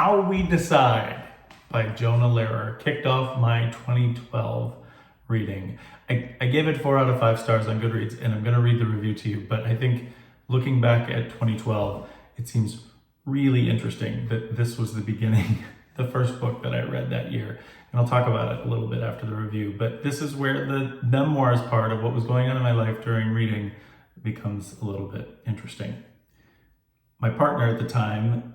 How We Decide by Jonah Lehrer kicked off my 2012 reading. I gave it 4 out of 5 stars on Goodreads, and I'm going to read the review to you, but I think looking back at 2012, it seems really interesting that this was the beginning, the first book that I read that year. And I'll talk about it a little bit after the review, but this is where the memoirs part of what was going on in my life during reading becomes a little bit interesting. My partner at the time,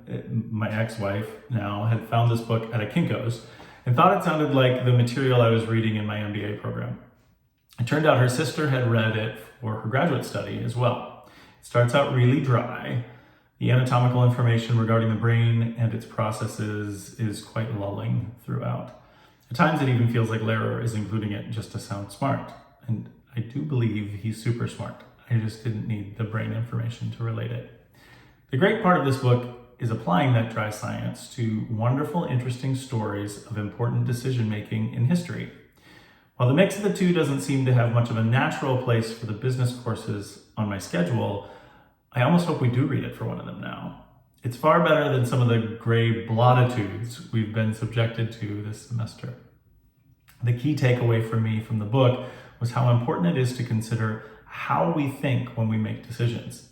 my ex-wife now, had found this book at a Kinko's and thought it sounded like the material I was reading in my MBA program. It turned out her sister had read it for her graduate study as well. It starts out really dry. The anatomical information regarding the brain and its processes is quite lulling throughout. At times it even feels like Lehrer is including it just to sound smart. And I do believe he's super smart. I just didn't need the brain information to relate it. The great part of this book is applying that dry science to wonderful, interesting stories of important decision-making in history. While the mix of the two doesn't seem to have much of a natural place for the business courses on my schedule, I almost hope we do read it for one of them now. It's far better than some of the gray platitudes we've been subjected to this semester. The key takeaway for me from the book was how important it is to consider how we think when we make decisions.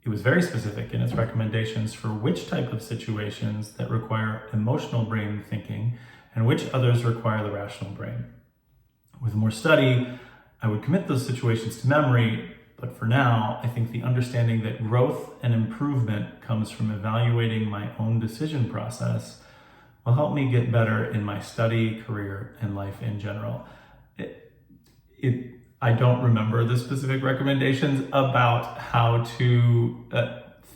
It was very specific in its recommendations for which type of situations that require emotional brain thinking and which others require the rational brain. With more study, I would commit those situations to memory, but for now, I think the understanding that growth and improvement comes from evaluating my own decision process will help me get better in my study, career, and life in general. I don't remember the specific recommendations about how to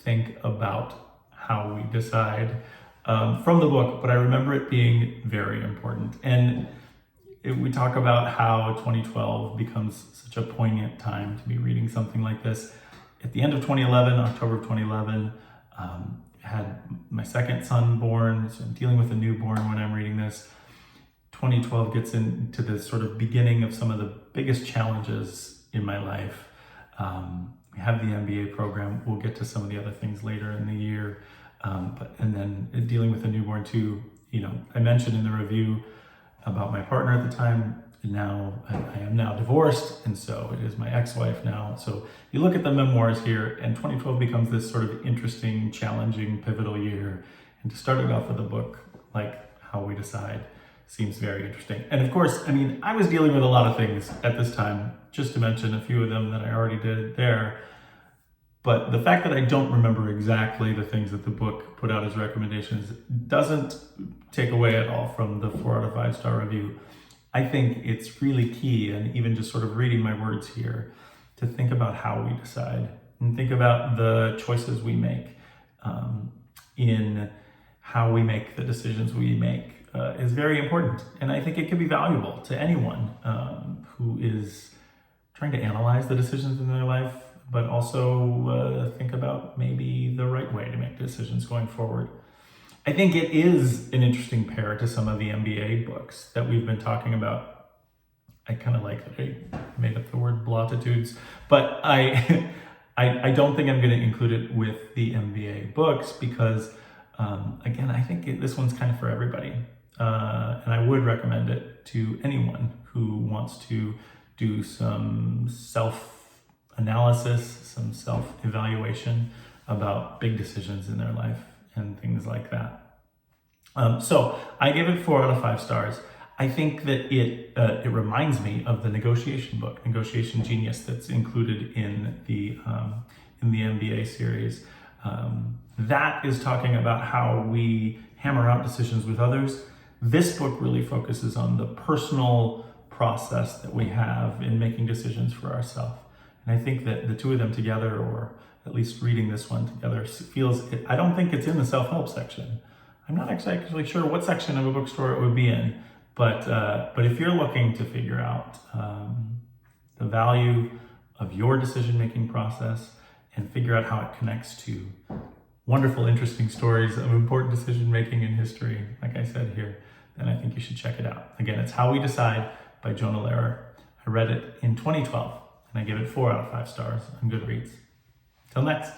think about how we decide from the book, but I remember it being very important. And we talk about how 2012 becomes such a poignant time to be reading something like this. At the end of 2011, October of 2011, I had my second son born, so I'm dealing with a newborn when I'm reading this. 2012 gets into the sort of beginning of some of the biggest challenges in my life. We have the MBA program. We'll get to some of the other things later in the year. And then dealing with a newborn too. I mentioned in the review about my partner at the time. Now I am now divorced, and so it is my ex-wife now. So you look at the memoirs here, and 2012 becomes this sort of interesting, challenging, pivotal year. And to start it off with a book like How We Decide seems very interesting. And of course, I was dealing with a lot of things at this time, just to mention a few of them that I already did there. But the fact that I don't remember exactly the things that the book put out as recommendations doesn't take away at all from the 4 out of 5 star review. I think it's really key, and even just sort of reading my words here, to think about how we decide and think about the choices we make in how we make the decisions we make. Is very important, and I think it can be valuable to anyone who is trying to analyze the decisions in their life, but also think about maybe the right way to make decisions going forward. I think it is an interesting pair to some of the MBA books that we've been talking about. I kind of like that I made up the word platitudes, but I don't think I'm going to include it with the MBA books because, again, I think this one's kind of for everybody. And I would recommend it to anyone who wants to do some self-analysis, some self-evaluation about big decisions in their life and things like that. So I give it 4 out of 5 stars. I think that it reminds me of the negotiation book, Negotiation Genius, that's included in the MBA series. That is talking about how we hammer out decisions with others. This book really focuses on the personal process that we have in making decisions for ourselves. And I think that the two of them together, or at least reading this one together, I don't think it's in the self-help section. I'm not actually sure what section of a bookstore it would be in, but if you're looking to figure out the value of your decision-making process and figure out how it connects to wonderful, interesting stories of important decision-making in history, like I said here, then I think you should check it out. Again, it's How We Decide by Jonah Lehrer. I read it in 2012, and I give it 4 out of 5 stars on Goodreads. Till next.